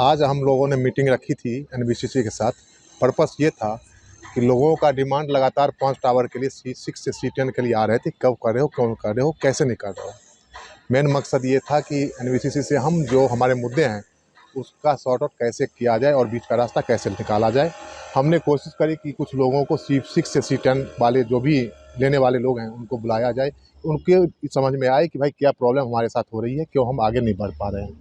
आज हम लोगों ने मीटिंग रखी थी एनबीसीसी के साथ। पर्पस ये था कि लोगों का डिमांड लगातार 5 टावर के लिए C6 से C10 के लिए आ रहे थे। कब कर रहे हो, कौन कर रहे हो, कैसे नहीं कर रहे हो। मेन मकसद ये था कि एनबीसीसी से हम जो हमारे मुद्दे हैं उसका सॉर्ट आउट कैसे किया जाए और बीच का रास्ता कैसे निकाला जाए। हमने कोशिश करी कि कुछ लोगों को C6 से C10 वाले जो भी लेने वाले लोग हैं उनको बुलाया जाए, उनके समझ में आए कि भाई क्या प्रॉब्लम हमारे साथ हो रही है, क्यों हम आगे नहीं बढ़ पा रहे हैं।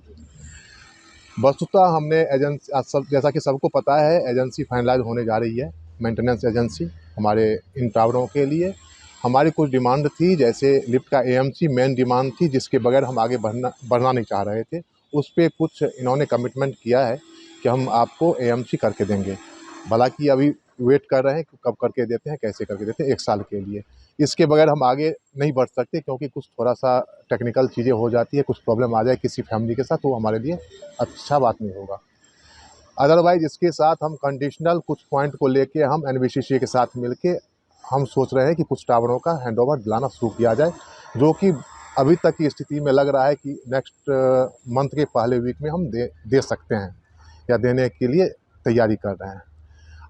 वस्तुतः हमने एजेंसी सब, जैसा कि सबको पता है, एजेंसी फाइनलाइज होने जा रही है। मेंटेनेंस एजेंसी हमारे इन टावरों के लिए हमारी कुछ डिमांड थी, जैसे लिफ्ट का एएमसी मेन डिमांड थी, जिसके बगैर हम आगे बढ़ना नहीं चाह रहे थे। उस पे कुछ इन्होंने कमिटमेंट किया है कि हम आपको एएमसी करके देंगे। हालांकि अभी वेट कर रहे हैं कि कब करके देते हैं, कैसे करके देते हैं, 1 साल के लिए। इसके बगैर हम आगे नहीं बढ़ सकते, क्योंकि कुछ थोड़ा-सा टेक्निकल चीज़ें हो जाती है, कुछ प्रॉब्लम आ जाए किसी फैमिली के साथ, तो हमारे लिए अच्छा बात नहीं होगा। अदरवाइज़ इसके साथ हम कंडीशनल कुछ पॉइंट को लेके हम एनबीसीसी के साथ मिलके हम सोच रहे हैं कि कुछ टावरों का हैंडओवर दिलाना शुरू किया जाए, जो कि अभी तक की स्थिति में लग रहा है कि नेक्स्ट मंथ के पहले वीक में हम दे सकते हैं या देने के लिए तैयारी कर रहे हैं।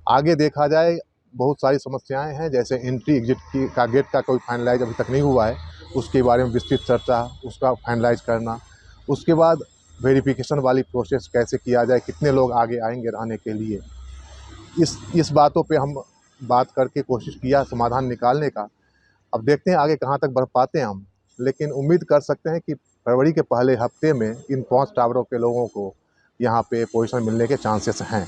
आगे देखा जाए, बहुत सारी समस्याएं हैं, जैसे एंट्री एग्जिट की का गेट का कोई फाइनलाइज अभी तक नहीं हुआ है, उसके बारे में विस्तृत चर्चा, उसका फाइनलाइज करना। उसके बाद वेरिफिकेशन वाली प्रोसेस कैसे किया जाए, कितने लोग आगे आएंगे रहने के लिए। इस बातों पे हम बात करके कोशिश किया समाधान निकालने का। अब देखते हैं आगे कहाँ तक बढ़ पाते हैं हम, लेकिन उम्मीद कर सकते हैं कि फरवरी के पहले हफ्ते में इन 5 टावरों के लोगों को यहाँ पे पोजीशन मिलने के चांसेस हैं,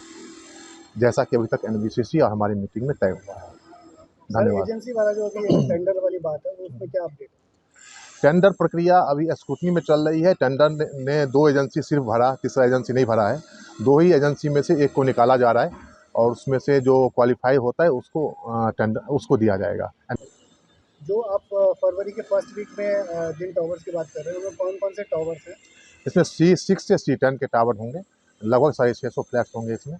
जैसा कि अभी तक एनबीसीसी और हमारी मीटिंग में तय हुआ है। सर, धन्यवाद। एजेंसी वाला जो अभी टेंडर वाली बात है, उसमें क्या अपडेट है? टेंडर प्रक्रिया अभी स्क्रूटनी में चल रही है। टेंडर ने 2 एजेंसी सिर्फ भरा, तीसरा एजेंसी नहीं भरा है। 2 ही एजेंसी में से एक को निकाला जा रहा है और उसमें से जो क्वालिफाई होता है उसको टेंडर उसको दिया जाएगा। जो आप फरवरी के फर्स्ट वीक में जिन टावर्स की बात कर रहे हैं, उनमें कौन-कौन से टावर्स हैं? इसमें C6 से C10 के टावर होंगे, लगभग 650 फ्लैट्स होंगे इसमें।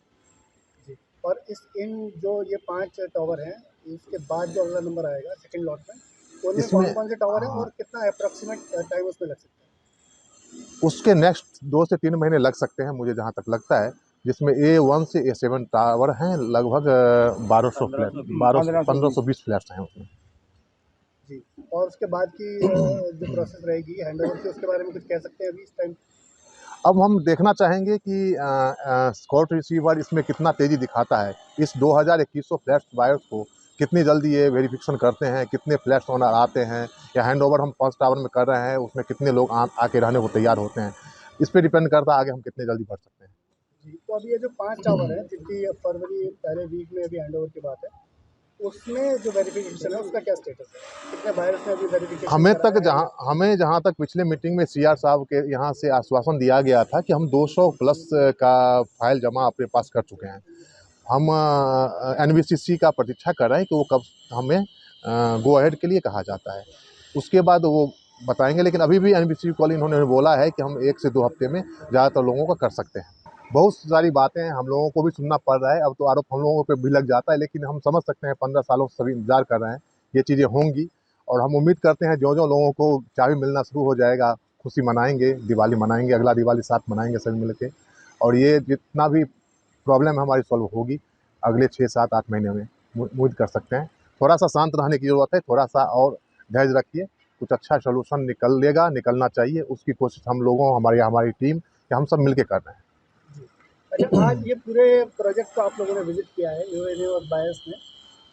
जी। और इन जो ये 5 टावर हैं, इसके बाद जो अगला नंबर आएगा सेकंड लॉट में, उनमें इसमें कौन-कौन से टावर हैं हाँ, और कितना अप्रॉक्सिमेट टाइम उसमें लग सकता है? उसके नेक्स्ट 2 से 3 महीने लग सकते हैं, मुझे जहाँ तक लगता है, जिसमें A1 से A7 टावर हैं, लगभग 1200 फ्लैट, 1520 फ्लैट्स हैं उसमें। जी। और उसके बाद की जो प्रोसेस रहेगी हैंडओवर की, उसके बारे में कुछ कह सकते हैं अभी इस टाइम? अब हम देखना चाहेंगे कि स्कॉट रिसीवर इसमें कितना तेज़ी दिखाता है। इस 2100 फ्लैट्स बायर्स को कितनी जल्दी ये वेरिफिकेशन करते हैं, कितने फ्लैट्स ओनर आते हैं, या हैंडओवर हम फर्स्ट टावर में कर रहे हैं उसमें कितने लोग आके रहने को तैयार होते हैं। इस पे डिपेंड करता है आगे हम कितने जल्दी बढ़ सकते हैं। जी। तो अभी ये जो 5 टावर हैं, जिनकी फरवरी पहले वीक में अभी हैंडओवर की बात है, उसमें जो वेरिफिकेशन है उसका क्या स्टेटस है? कितने बायर्स ने अभी वेरिफिकेशन कराया है? हमें जहाँ तक पिछले मीटिंग में सीआर साहब के यहाँ से आश्वासन दिया गया था कि हम 200 प्लस का फाइल जमा अपने पास कर चुके हैं। हम एनबीसीसी का प्रतीक्षा कर रहे हैं कि वो कब हमें गो अहेड के लिए कहा जाता है, उसके बाद वो बताएंगे। लेकिन अभी भी एनबीसीसी को इन्होंने बोला है कि हम 1 से 2 हफ्ते में ज़्यादातर लोगों का कर सकते हैं। बहुत सारी बातें हैं, हम लोगों को भी सुनना पड़ रहा है। अब तो आरोप हम लोगों पे भी लग जाता है, लेकिन हम समझ सकते हैं 15 सालों से सभी इंतजार कर रहे हैं, ये चीज़ें होंगी। और हम उम्मीद करते हैं जो लोगों को चाबी मिलना शुरू हो जाएगा, खुशी मनाएंगे, दिवाली मनाएंगे, अगला दिवाली साथ मनाएंगे सभी मिल के। और ये जितना भी प्रॉब्लम हमारी सॉल्व होगी अगले 6, 7, 8 महीने में, उम्मीद कर सकते हैं। थोड़ा सा शांत रहने की ज़रूरत है, थोड़ा सा और धैर्य रखिए, कुछ अच्छा सोल्यूशन निकलना चाहिए। उसकी कोशिश हम लोगों, हमारी टीम या हम सब मिलके कर रहे हैं। जी। अच्छा, आज ये पूरे प्रोजेक्ट को आप लोगों ने विज़िट किया है यूएनए और बायर्स ने,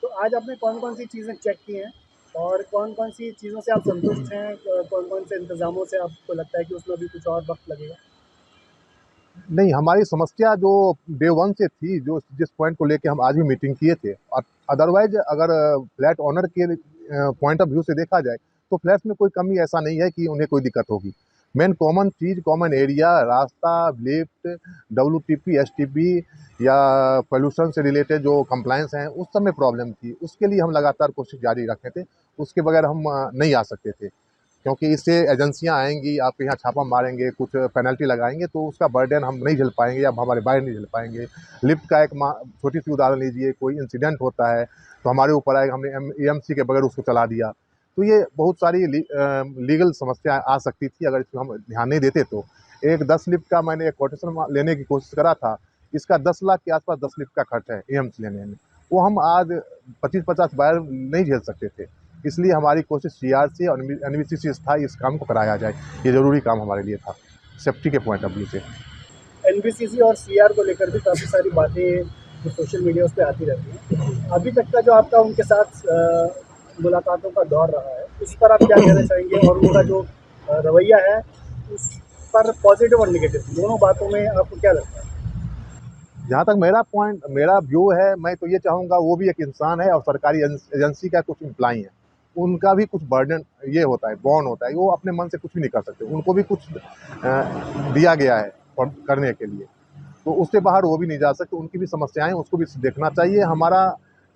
तो आज आपने कौन-कौन सी चीज़ें चेक की हैं और कौन-कौन सी चीज़ों से आप संतुष्ट हैं? कौन-कौन से इंतज़ामों से आपको लगता है कि उसमें अभी कुछ और वक़्त लगेगा? नहीं, हमारी समस्या जो डे 1 से थी, जो जिस पॉइंट को लेके हम आज भी मीटिंग किए थे, और अदरवाइज़ अगर फ्लैट ओनर के पॉइंट ऑफ व्यू से देखा जाए, तो फ्लैट्स में कोई कमी ऐसा नहीं है कि उन्हें कोई दिक्कत होगी। मेन कॉमन चीज़, कॉमन एरिया, रास्ता, लिफ्ट, डब्ल्यूटीपी, एसटीपी या पॉल्यूशन से रिलेटेड जो कंप्लायंस हैं, उस सब में प्रॉब्लम थी। उसके लिए हम लगातार कोशिश जारी रखे थे, उसके बगैर हम नहीं आ सकते थे। क्योंकि इससे एजेंसियाँ आएँगी, आपके यहाँ छापा मारेंगे, कुछ पेनल्टी लगाएँगे, तो उसका बर्डन हम नहीं झेल पाएँगे या हमारे बायर नहीं झेल पाएँगे। लिफ्ट का एक छोटी-सी उदाहरण लीजिए, कोई इंसिडेंट होता है, तो हमारे ऊपर आएगा, हमने एएमसी के बगैर उसको चला दिया। तो ये बहुत सारी लीगल समस्या आ सकती थी अगर इसमें हम ध्यान नहीं देते तो। एक 10 लिफ्ट का मैंने एक कोटेशन लेने की कोशिश करा था, इसका 10 लाख के आसपास 10 लिफ्ट का खर्च है एम्स लेने में। वो हम आज 25-50 बार नहीं झेल सकते थे, इसलिए हमारी कोशिश सीआरसी और एनबीसीसी स्थायी इस काम को कराया जाए, ये ज़रूरी काम हमारे लिए था सेफ्टी के पॉइंट ऑफ व्यू से। एनबीसीसी और सीआर को लेकर भी काफ़ी सारी बातें जो सोशल मीडिया उस पे आती रहती हैं। अभी तक का जो आपका उनके साथ मुलाकातों का दौर रहा है, उस पर आप क्या कहना चाहेंगे? और उनका जो रवैया है उस पर पॉजिटिव और नेगेटिव दोनों बातों में आपको क्या लगता है? जहाँ तक मेरा व्यू है, मैं तो ये चाहूँगा वो भी एक इंसान है और सरकारी एजेंसी का कुछ एम्प्लॉई है। उनका भी कुछ बर्डन ये होता है, बॉन्ड होता है, वो अपने मन से कुछ भी नहीं कर सकते। उनको भी कुछ दिया गया है और करने के लिए, तो उससे बाहर वो भी नहीं जा सकते। उनकी भी समस्याएँ उसको भी देखना चाहिए। हमारा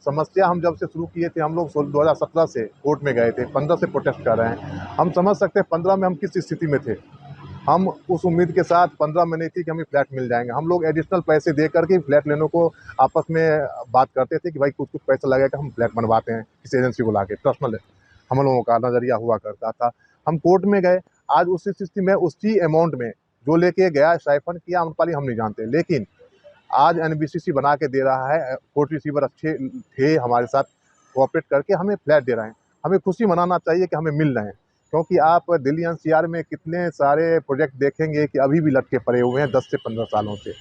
समस्या हम जब से शुरू किए थे, हम लोग 2017 से कोर्ट में गए थे, 15 से प्रोटेस्ट कर रहे हैं। हम समझ सकते हैं 15 में हम किस स्थिति में थे। हम उस उम्मीद के साथ 15 में नहीं थी कि हमें फ्लैट मिल जाएँगे। हम लोग एडिशनल पैसे दे कर के फ्लैट लेने को आपस में बात करते थे कि भाई कुछ-कुछ पैसा लगेगा, हम फ्लैट बनवाते हैं किसी एजेंसी को लाके। पर्सनल हम लोगों का नज़रिया हुआ करता था। हम कोर्ट में गए, आज उस स्थिति में उसी अमाउंट में जो लेके गया स्टाइपेंड किया आम्रपाली हम नहीं जानते। लेकिन आज एनबीसीसी बना के दे रहा है, कोर्ट रिसीवर अच्छे थे हमारे साथ कोऑपरेट करके हमें फ्लैट दे रहे हैं। हमें खुशी मनाना चाहिए कि हमें मिल रहे हैं, क्योंकि आप दिल्ली एनसीआर में कितने सारे प्रोजेक्ट देखेंगे कि अभी भी लटके पड़े हुए हैं 10 से 15 सालों से।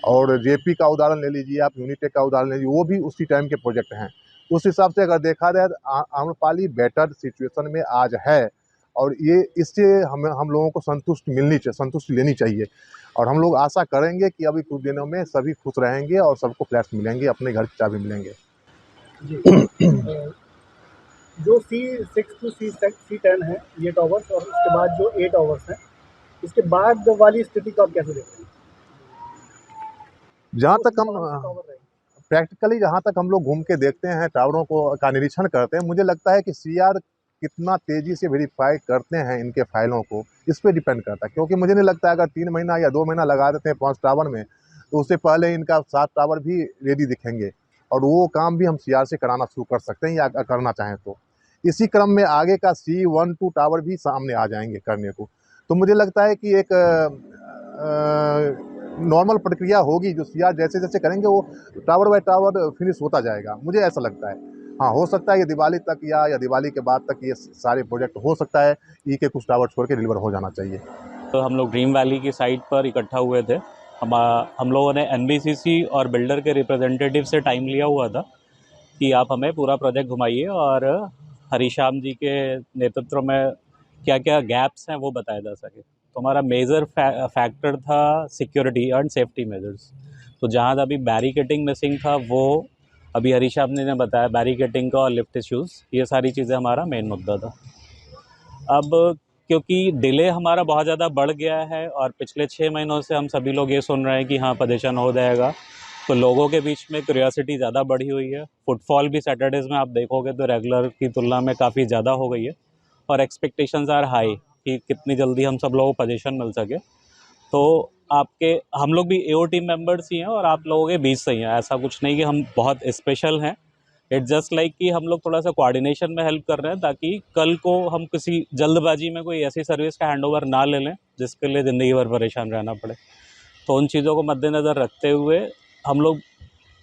और जेपी का उदाहरण ले लीजिए आप, यूनिटेक का उदाहरण ले लीजिए, वो भी उसी टाइम के प्रोजेक्ट हैं। उस हिसाब से अगर देखा जाए तो आम्रपाली बेटर सिचुएशन में आज है और ये इससे हम लोगों को संतुष्टि लेनी चाहिए और हम लोग आशा करेंगे कि अभी कुछ दिनों में सभी खुश रहेंगे और सबको फ्लैट्स मिलेंगे, अपने घर की चाबी मिलेंगे। जी। जो C6 टू C10 है ये टॉवर्स, और उसके बाद जो 8 टॉवर्स हैं, इसके बाद वाली स्थिति को आप कैसे देख रहे हैं? जहाँ वो तक सिर्फ हम 5 टॉवर रहेंगे। प्रैक्टिकली जहाँ तक हम लोग घूम के देखते हैं, टावरों को का निरीक्षण करते हैं, मुझे लगता है कि सीआर कितना तेज़ी से वेरीफ़ाई करते हैं इनके फाइलों को, इस पे डिपेंड करता है। क्योंकि मुझे नहीं लगता है अगर 3 महीना या 2 महीना लगा देते हैं 5 टावर में, तो उससे पहले इनका 7 टावर भी रेडी दिखेंगे और वो काम भी हम सीआर से कराना शुरू कर सकते हैं या करना चाहें तो। इसी क्रम में आगे का C1 2 टावर भी सामने आ जाएँगे करने को। तो मुझे लगता है कि एक नॉर्मल प्रक्रिया होगी, जो सीआर जैसे-जैसे करेंगे वो टावर बाय टावर फिनिश होता जाएगा, मुझे ऐसा लगता है। हाँ, हो सकता है ये दिवाली तक या दिवाली के बाद तक ये सारे प्रोजेक्ट हो सकता है, ई के कुछ टावर छोड़ के डिलीवर हो जाना चाहिए। तो हम लोग ड्रीम वैली की साइट पर इकट्ठा हुए थे। हम लोगों ने एनबीसीसी और बिल्डर के रिप्रेजेंटेटिव से टाइम लिया हुआ था कि आप हमें पूरा प्रोजेक्ट घुमाइए और हरीश्याम जी के नेतृत्व में क्या क्या गैप्स हैं वो बताया जा सके। तो हमारा मेजर फैक्टर था सिक्योरिटी एंड सेफ्टी मेजर्स। तो जहाँ अभी बैरिकेटिंग मिसिंग था वो अभी हरीश्याम जी ने बताया, बैरिकेटिंग का और लिफ्ट इश्यूज़, ये सारी चीज़ें हमारा मेन मुद्दा था। अब क्योंकि डिले हमारा बहुत ज़्यादा बढ़ गया है और पिछले 6 महीनों से हम सभी लोग ये सुन रहे हैं कि हाँ पोजीशन हो जाएगा, तो लोगों के बीच में क्यूरियोसिटी ज़्यादा बढ़ी हुई है। फुटफॉल भी सैटरडेज़ में आप देखोगे तो रेगुलर की तुलना में काफ़ी ज़्यादा हो गई है और एक्सपेक्टेशंस आर हाई कि कितनी जल्दी हम सब लोगों को पोजीशन मिल सके। तो आपके हम लोग भी एओ टीम मेंबर्स ही हैं और आप लोगों के बीच से ही हैं, ऐसा कुछ नहीं कि हम बहुत स्पेशल हैं। इट्स जस्ट लाइक कि हम लोग थोड़ा सा कोऑर्डिनेशन में हेल्प कर रहे हैं ताकि कल को हम किसी जल्दबाजी में कोई ऐसी सर्विस का हैंडओवर ना ले लें जिसके लिए ज़िंदगी भर परेशान रहना पड़े। तो उन चीज़ों को मद्देनज़र रखते हुए हम लोग,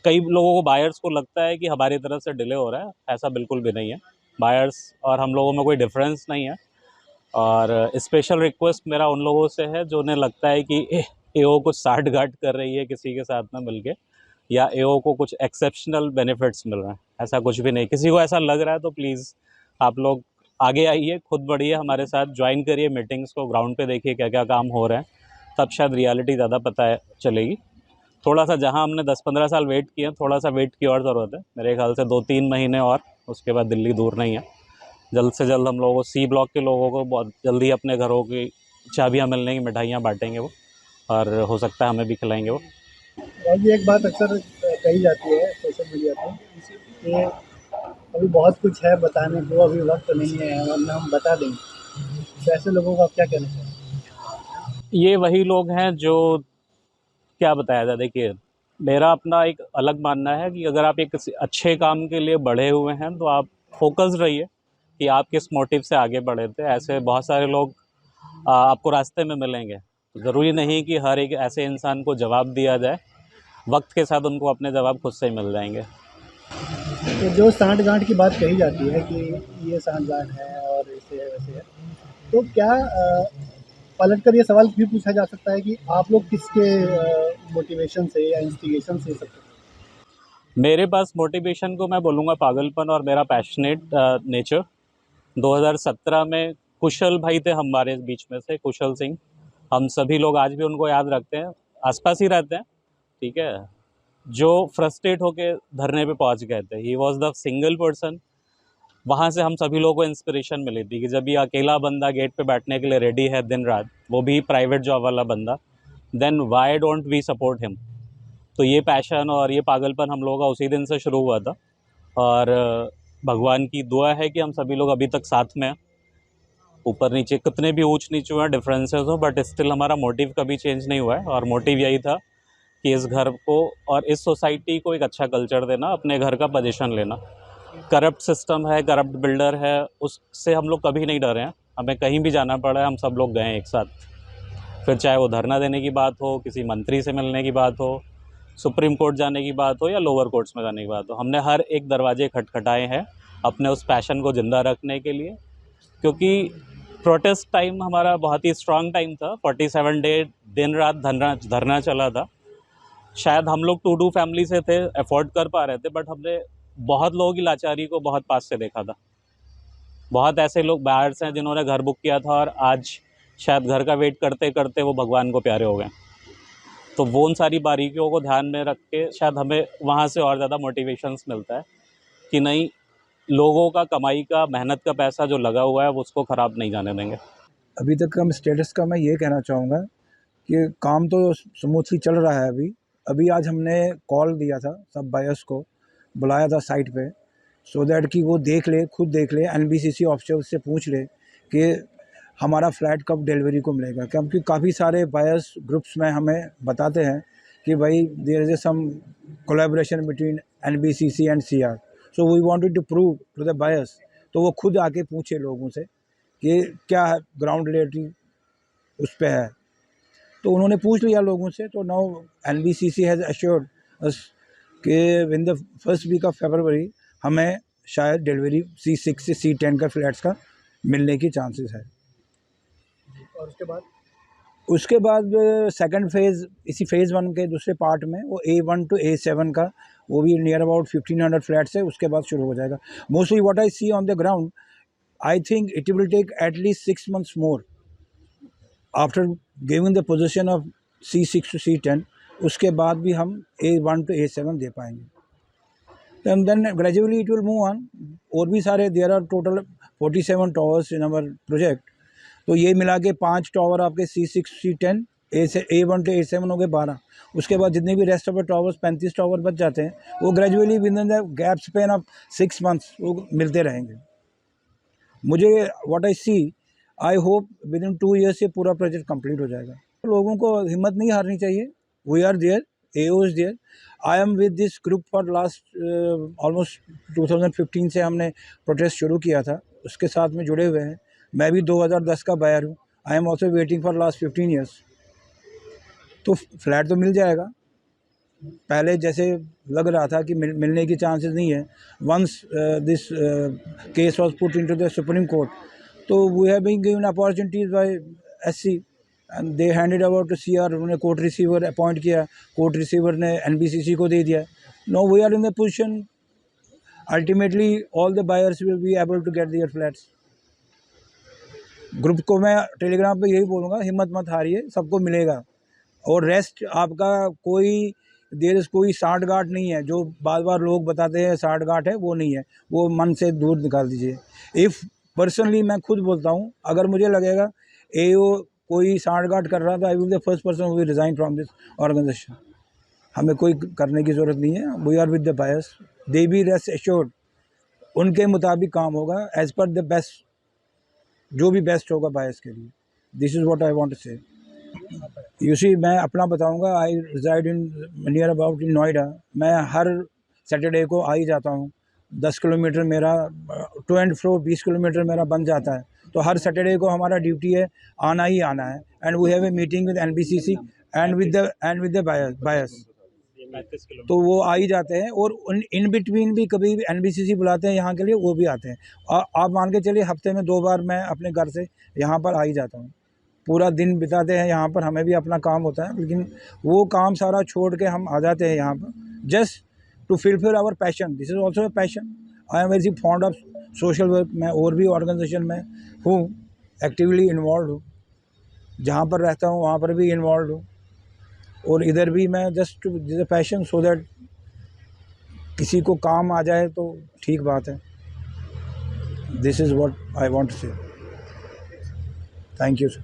कई लोगों को बायर्स को लगता है कि हमारी तरफ से डिले हो रहा है, ऐसा बिल्कुल भी नहीं है। बायर्स और हम लोगों में कोई डिफरेंस नहीं है और स्पेशल रिक्वेस्ट मेरा उन लोगों से है जो उन्हें लगता है कि एओ कुछ साठ गांठ कर रही है किसी के साथ में मिलके या एओ को कुछ एक्सेप्शनल बेनिफिट्स मिल रहे हैं, ऐसा कुछ भी नहीं। किसी को ऐसा लग रहा है तो प्लीज़ आप लोग आगे आइए, खुद बढ़िए, हमारे साथ ज्वाइन करिए मीटिंग्स को, ग्राउंड पे देखिए क्या क्या काम हो रहे हैं, तब शायद रियलिटी ज़्यादा पता चलेगी। थोड़ा सा जहां हमने 10-15 साल वेट किए, थोड़ा सा वेट की और ज़रूरत है, मेरे ख्याल से 2-3 महीने और, उसके बाद दिल्ली दूर नहीं है। जल्द से जल्द हम लोगों को सी ब्लॉक के लोगों को बहुत जल्दी अपने घरों की चाबियाँ मिलने की, मिठाइयाँ बांटेंगे वो, और हो सकता है हमें भी खिलाएंगे वो। और ये एक बात अक्सर कही जाती है सोशल मीडिया पे कि अभी बहुत कुछ है बताने को, अभी वक्त नहीं है वरना हम बता देंगे। तो ऐसे लोगों को आप क्या कहना चाहेंगे? ये वही लोग हैं जो, क्या बताया जाए, देखिए मेरा अपना एक अलग मानना है कि अगर आप एक किसी अच्छे काम के लिए बढ़े हुए हैं तो आप फोकस रहिए कि आप किस मोटिव से आगे बढ़े थे। ऐसे बहुत सारे लोग आपको रास्ते में मिलेंगे, ज़रूरी नहीं कि हर एक ऐसे इंसान को जवाब दिया जाए, वक्त के साथ उनको अपने जवाब खुद से ही मिल जाएंगे। तो जो सांठ-गाँठ की बात कही जाती है कि ये सांठ-गाँठ है और ऐसे है, वैसे है, तो क्या पलट कर ये सवाल भी पूछा जा सकता है कि आप लोग किसके मोटिवेशन से या इंस्टिगेशन से ये सब करते हैं? मेरे पास मोटिवेशन को मैं बोलूँगा पागलपन और मेरा पैशनेट नेचर। 2017 में कुशल भाई थे हमारे बीच में से, कुशल सिंह। हम सभी लोग आज भी उनको याद रखते हैं, आसपास ही रहते हैं, ठीक है, जो फ्रस्ट्रेट होके धरने पे पहुंच गए थे। He was the single person. वहाँ से हम सभी लोगों को इंस्पिरेशन मिली थी कि जब ये अकेला बंदा गेट पे बैठने के लिए रेडी है दिन रात, वो भी प्राइवेट जॉब वाला बंदा, then why don't we support him. तो ये पैशन और ये पागलपन हम लोगों का उसी दिन से शुरू हुआ था। और भगवान की दुआ है कि हम सभी लोग अभी तक साथ में हैं। ऊपर नीचे कितने भी ऊंच नीच हुए डिफरेंसेस हो, बट स्टिल हमारा मोटिव कभी चेंज नहीं हुआ है। और मोटिव यही था कि इस घर को और इस सोसाइटी को एक अच्छा कल्चर देना, अपने घर का पोजीशन लेना। करप्ट सिस्टम है, करप्ट बिल्डर है, उससे हम लोग कभी नहीं डरे हैं। हमें कहीं भी जाना पड़ा है, हम सब लोग गए हैं एक साथ। फिर चाहे वो धरना देने की बात हो, किसी मंत्री से मिलने की बात हो, सुप्रीम कोर्ट जाने की बात हो या लोअर कोर्ट्स में जाने की बात हो, हमने हर एक दरवाजे खटखटाए हैं अपने उस पैशन को ज़िंदा रखने के लिए। क्योंकि प्रोटेस्ट टाइम हमारा बहुत ही स्ट्रांग टाइम था। 47 डे दिन रात धरना चला था। शायद हम लोग 2-2 फैमिली से थे, अफोर्ड कर पा रहे थे, बट हमने बहुत लोगों की लाचारी को बहुत पास से देखा था। बहुत ऐसे लोग बाहर से हैं जिन्होंने घर बुक किया था और आज शायद घर का वेट करते करते वो भगवान को प्यारे हो गए। तो वो उन सारी बारीकियों को ध्यान में रख के शायद हमें वहाँ से और ज़्यादा मोटिवेशंस मिलता है कि नहीं, लोगों का कमाई का, मेहनत का पैसा जो लगा हुआ है वो उसको ख़राब नहीं जाने देंगे। अभी तक का स्टेटस का मैं ये कहना चाहूँगा कि काम तो स्मूथली चल रहा है। अभी आज हमने कॉल दिया था, सब बायर्स को बुलाया था साइट पे, सो दैट कि वो देख ले, खुद देख ले, एनबीसीसी ऑफिसर से पूछ ले कि हमारा फ्लैट कब डिलीवरी को मिलेगा। क्योंकि काफ़ी सारे बायर्स ग्रुप्स में हमें बताते हैं कि भाई there is some collaboration between NBCC and CR, so we wanted to prove to the buyers. तो वो खुद आके पूछे लोगों से कि क्या ग्राउंड रियलिटी उस पे है। तो उन्होंने पूछ लिया लोगों से। तो now NBCC has assured us कि in the first week of February हमें शायद डिलीवरी C6 से C10 का फ्लैट्स का मिलने की चांसेस है। और उसके बाद सेकंड फेज़, इसी फेज़ 1 के दूसरे पार्ट में वो A1 to A7 का, वो भी नियर अबाउट 1500 फ्लैट्स है, उसके बाद शुरू हो जाएगा। Mostly what I see on the ground, I think it will take at least 6 months more after giving the position of C6 to C10। उसके बाद भी हम A1 to A7 दे पाएंगे। then gradually it will move on। और भी सारे, there are total 47 towers in our project। तो ये मिला के 5 टावर आपके C6 C10 A1 to A7 हो गए 12। उसके बाद जितने भी रेस्ट ऑफ टावर्स 35 टावर बच जाते हैं, वो gradually within the gap span of 6 months वो मिलते रहेंगे। मुझे what I see, I hope within 2 years से पूरा प्रोजेक्ट कंप्लीट हो जाएगा। लोगों को हिम्मत नहीं हारनी चाहिए। We are there, AO is there. I am with this group for last almost 2015 से हमने प्रोटेस्ट शुरू किया था, उसके साथ में जुड़े हुए हैं। मैं भी 2010 का बायर हूँ। I am also waiting for last 15 years। तो फ्लैट तो मिल जाएगा। पहले जैसे लग रहा था कि मिलने की चांसेस नहीं है। Once this case was put into the Supreme Court, तो we have been given opportunities by SC and they handed over to CR। उन्होंने कोर्ट रिसीवर अपॉइंट किया, कोर्ट रिसीवर ने NBCC को दे दिया। No we are in the position, ultimately all the buyers will be able to get their flats. Group को मैं Telegram पे यही बोलूँगा, हिम्मत मत हारिए, सबको मिलेगा। और रेस्ट आपका कोई देर कोई सांठ-गांठ नहीं है। जो बार बार लोग बताते हैं सांठ-गांठ है, वो नहीं है, वो मन से दूर निकाल दीजिए। इफ़ पर्सनली मैं खुद बोलता हूँ, अगर मुझे लगेगा AO कोई सांठ-गांठ कर रहा था, I will the first person who will resign from this organisation. हमें कोई करने की ज़रूरत नहीं है। We are with the buyers, they be rest assured, उनके मुताबिक काम होगा एज़ पर द बेस्ट, जो भी बेस्ट होगा बायर्स के लिए। This is what I want to say. You see, मैं अपना बताऊंगा। I resided in near about in Noida. मैं हर सैटरडे को आ ही जाता हूँ। 10 किलोमीटर मेरा टू एंड फ्रो 20 किलोमीटर मेरा बन जाता है। तो हर सैटरडे को हमारा ड्यूटी है, आना ही आना है। and we have a meeting with NBCC and with the buyers. तो वो आ ही जाते हैं, और इन बिटवीन भी कभी NBCC बुलाते हैं यहाँ के लिए, वो भी आते हैं। आप मान के चलिए हफ्ते में 2 बार मैं अपने घर से यहाँ पर आ ही जाता हूँ। पूरा दिन बिताते हैं यहाँ पर, हमें भी अपना काम होता है, लेकिन वो काम सारा छोड़ के हम आ जाते हैं यहाँ पर just to fulfil our passion. This is also a passion. I am very fond of social work. मैं और भी ऑर्गेनाइजेशन में हूँ, एक्टिवली इन्वॉल्व हूँ, जहाँ पर रहता हूँ वहाँ पर भी इन्वॉल्व हूँ, और इधर भी मैं just to this a passion, so that किसी को काम आ जाए तो ठीक बात है। This is what I want to say. Thank you sir.